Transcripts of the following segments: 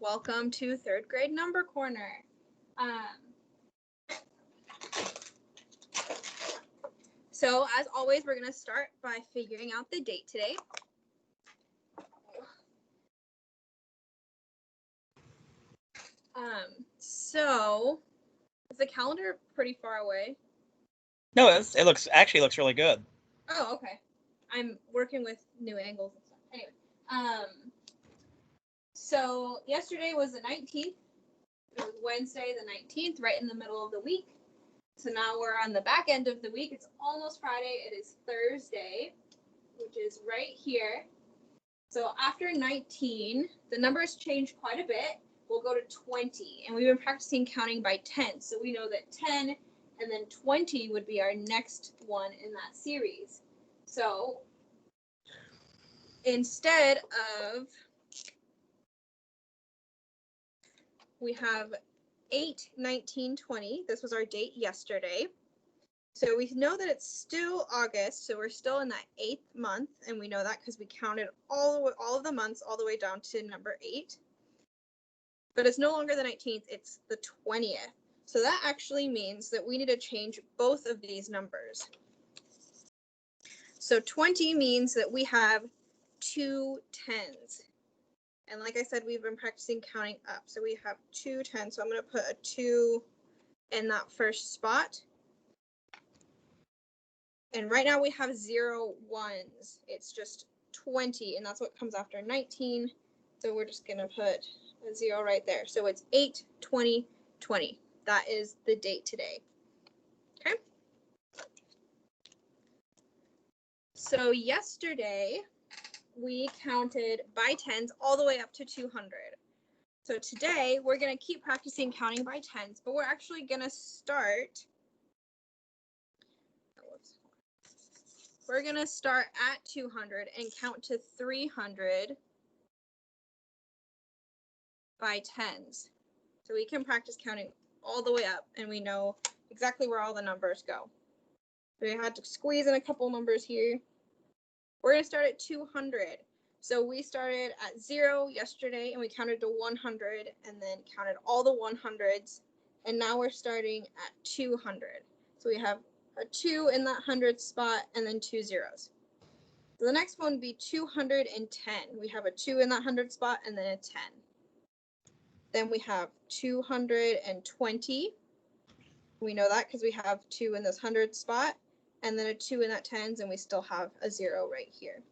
Welcome to third grade number corner. So as always, we're going to start by figuring out the date today. So is the calendar pretty far away? No, it looks really good. Oh, okay. I'm working with new angles and stuff. Anyway, so yesterday was the 19th. It was Wednesday the 19th, right in the middle of the week. So now we're on the back end of the week. It's almost Friday. It is Thursday, which is right here. So after 19, the numbers change quite a bit. We'll go to 20, and we've been practicing counting by 10. So we know that 10 and then 20 would be our next one in that series. So instead of, we have 8, 19, 20. This was our date yesterday. So we know that it's still August, so we're still in that 8th month, and we know that because we counted all of the months all the way down to number 8. But it's no longer the 19th, it's the 20th. So that actually means that we need to change both of these numbers. So 20 means that we have 2 10s. And like I said, we've been practicing counting up. So we have 2 10s. So I'm going to put a 2 in that first spot. And right now we have 0 1s. It's just 20, and that's what comes after 19. So we're just going to put a 0 right there. So it's 8, 20, 20. That is the date today. Okay. So yesterday we counted by 10s all the way up to 200. So today we're going to keep practicing counting by 10s, but we're actually going to start. We're going to start at 200 and count to 300 by 10s. So we can practice counting all the way up, and we know exactly where all the numbers go. We had to squeeze in a couple numbers here. We're going to start at 200. So we started at 0 yesterday, and we counted to 100, and then counted all the 100s, and now we're starting at 200. So we have a 2 in that 100 spot, and then 2 zeros. So the next one would be 210. We have a 2 in that 100 spot, and then a 10. Then we have 220. We know that because we have 2 in this 100 spot, and then a 2 in that 10s, and we still have a 0 right here.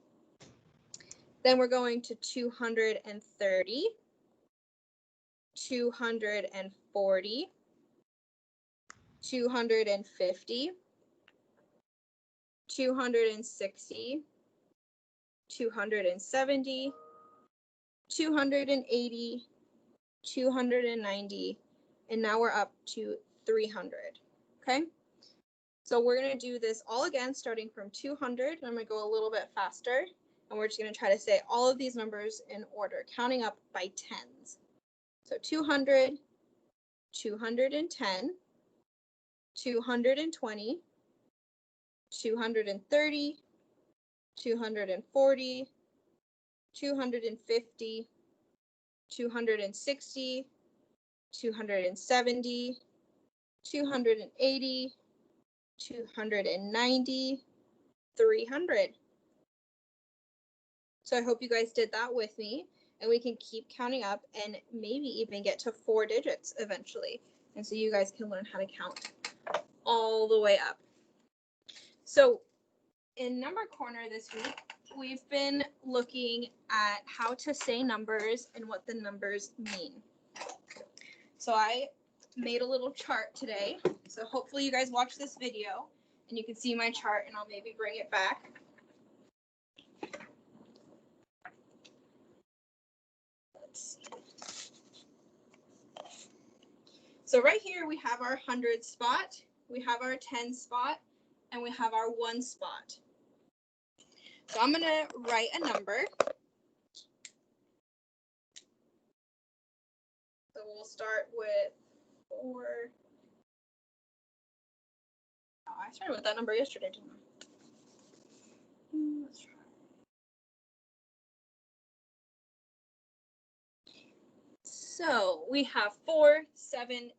Then we're going to 230, 240, 250, 260, 270, 280, 290, and now we're up to 300. Okay, so we're going to do this all again starting from 200. I'm going to go a little bit faster, and we're just going to try to say all of these numbers in order, counting up by 10s. So 200, 210, 220, 230, 240, 250, 260, 270, 280, 290, 300. So I hope you guys did that with me, and we can keep counting up and maybe even get to 4 digits eventually. And so you guys can learn how to count all the way up. So in Number Corner this week, we've been looking at how to say numbers and what the numbers mean. So I made a little chart today. So hopefully you guys watch this video and you can see my chart, and I'll maybe bring it back. Let's see. So right here we have our 100 spot, we have our 10 spot, and we have our 1 spot. So I'm going to write a number. So we'll start with 4. Oh, I started with that number yesterday, didn't I? Let's try. So we have 470.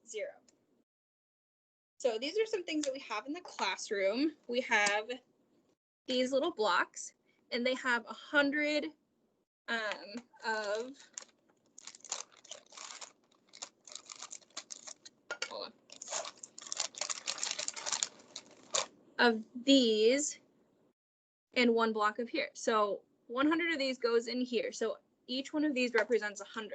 So these are some things that we have in the classroom. We have these little blocks, and they have 100 of these and one block of here. So 100 of these goes in here. So each one of these represents 100.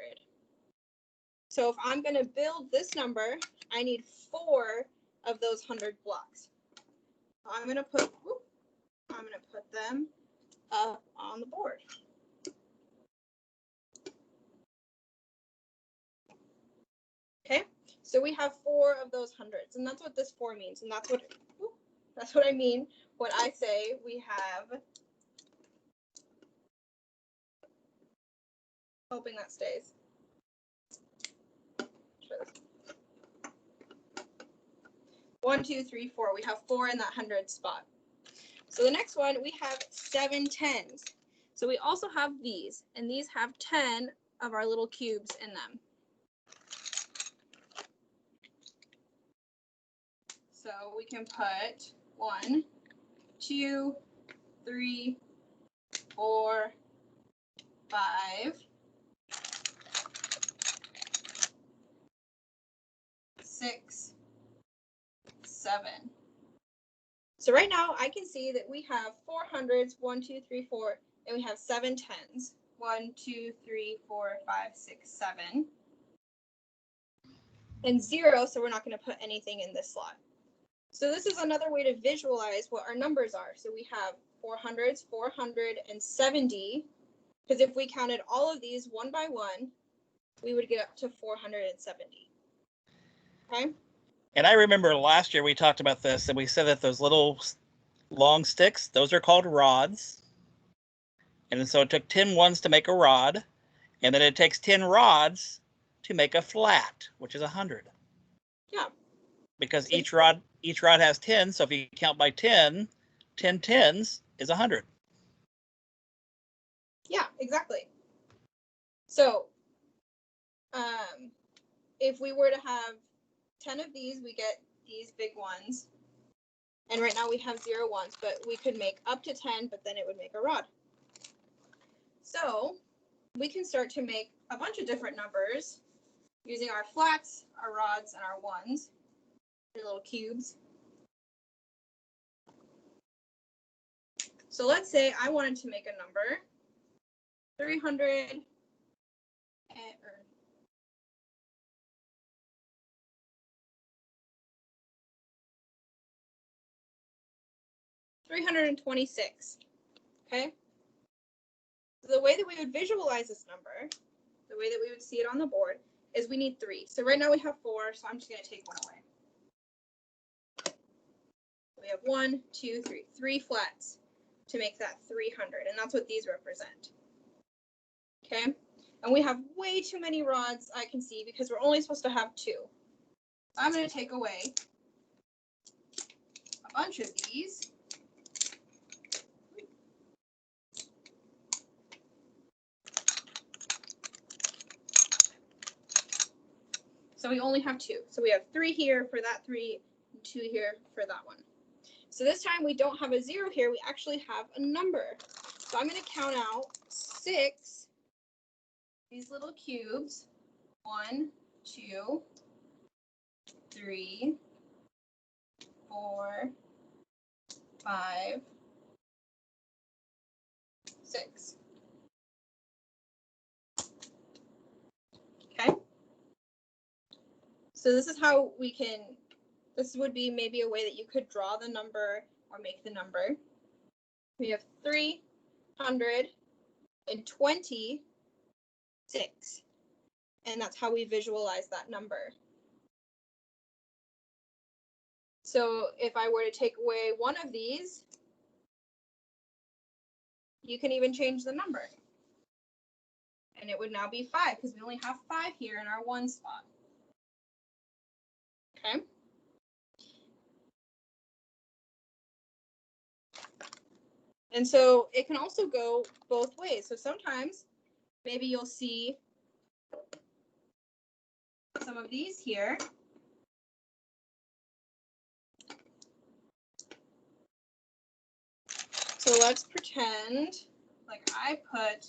So if I'm going to build this number, I need 4 of those 100 blocks. I'm going to put them up on the board. Okay, so we have 4 of those hundreds, and that's what this 4 means, and that's what I mean when I say we have. Hoping that stays. 1, 2, 3, 4. We have 4 in that 100 spot. So the next one, we have 7 tens. So we also have these, and these have 10 of our little cubes in them. So we can put 1, 2, 3, 4, 5, 6, 7. So right now I can see that we have 4 hundreds, 1, 2, 3, 4, and we have 7 tens. 1, 2, 3, 4, 5, 6, 7. And 0, so we're not going to put anything in this slot. So this is another way to visualize what our numbers are. So we have 400s, 470, because if we counted all of these one by one, we would get up to 470. Okay? And I remember last year we talked about this, and we said that those little long sticks, those are called rods. And so it took 10 ones to make a rod, and then it takes 10 rods to make a flat, which is 100. Yeah. Because each rod has 10, so if you count by 10, 10 tens is 100. Yeah, exactly. So if we were to have 10 of these, we get these big ones. And right now we have 0 ones, but we could make up to 10, but then it would make a rod. So we can start to make a bunch of different numbers using our flats, our rods, and our ones, the little cubes. So let's say I wanted to make a number 300 or 326. Okay. So the way that we would visualize this number, the way that we would see it on the board, is we need 3. So right now we have 4, so I'm just going to take one away. We have 1, 2, 3, 3 flats to make that 300, and that's what these represent. Okay, and we have way too many rods, I can see, because we're only supposed to have 2. So I'm going to take away a bunch of these. So we only have 2. So we have 3 here for that 3, and 2 here for that one. So this time we don't have a 0 here, we actually have a number. So I'm going to count out 6, these little cubes. 1, 2, 3, 4, 5, 6. Okay. So this is how we can, this would be maybe a way that you could draw the number or make the number. We have 326, and that's how we visualize that number. So if I were to take away one of these, you can even change the number. And it would now be 5, because we only have 5 here in our 1 spot. Okay. And so it can also go both ways. So sometimes maybe you'll see some of these here. So let's pretend like I put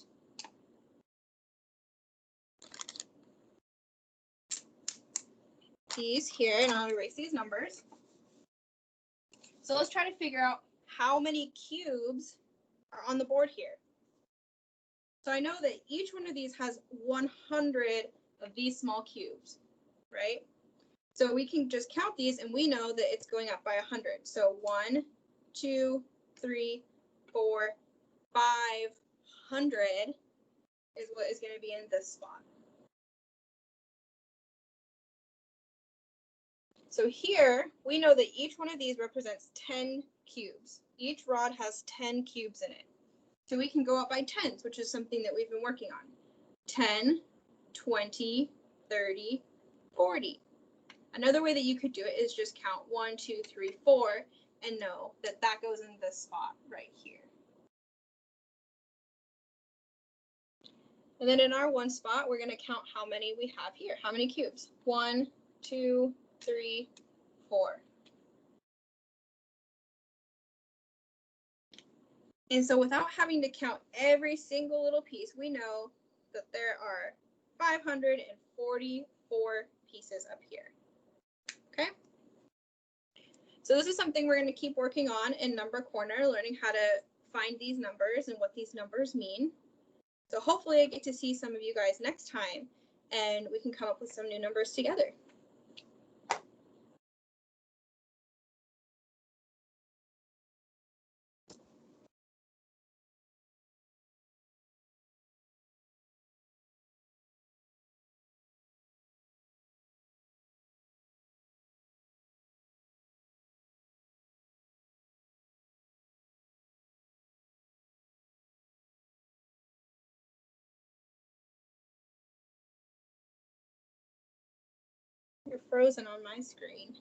these here, and I'll erase these numbers. So let's try to figure out how many cubes are on the board here. So I know that each one of these has 100 of these small cubes, right? So we can just count these and we know that it's going up by 100. So 1, 2, 3, 4, 500 is what is going to be in this spot. So here, we know that each one of these represents 10 cubes. Each rod has 10 cubes in it. So we can go up by tens, which is something that we've been working on. 10, 20, 30, 40. Another way that you could do it is just count 1, 2, 3, 4, and know that that goes in this spot right here. And then in our one spot, we're going to count how many we have here. How many cubes? 1, 2, 3, 4. And so without having to count every single little piece, we know that there are 544 pieces up here. Okay? So this is something we're going to keep working on in Number Corner, learning how to find these numbers and what these numbers mean. So hopefully I get to see some of you guys next time and we can come up with some new numbers together. You're frozen on my screen.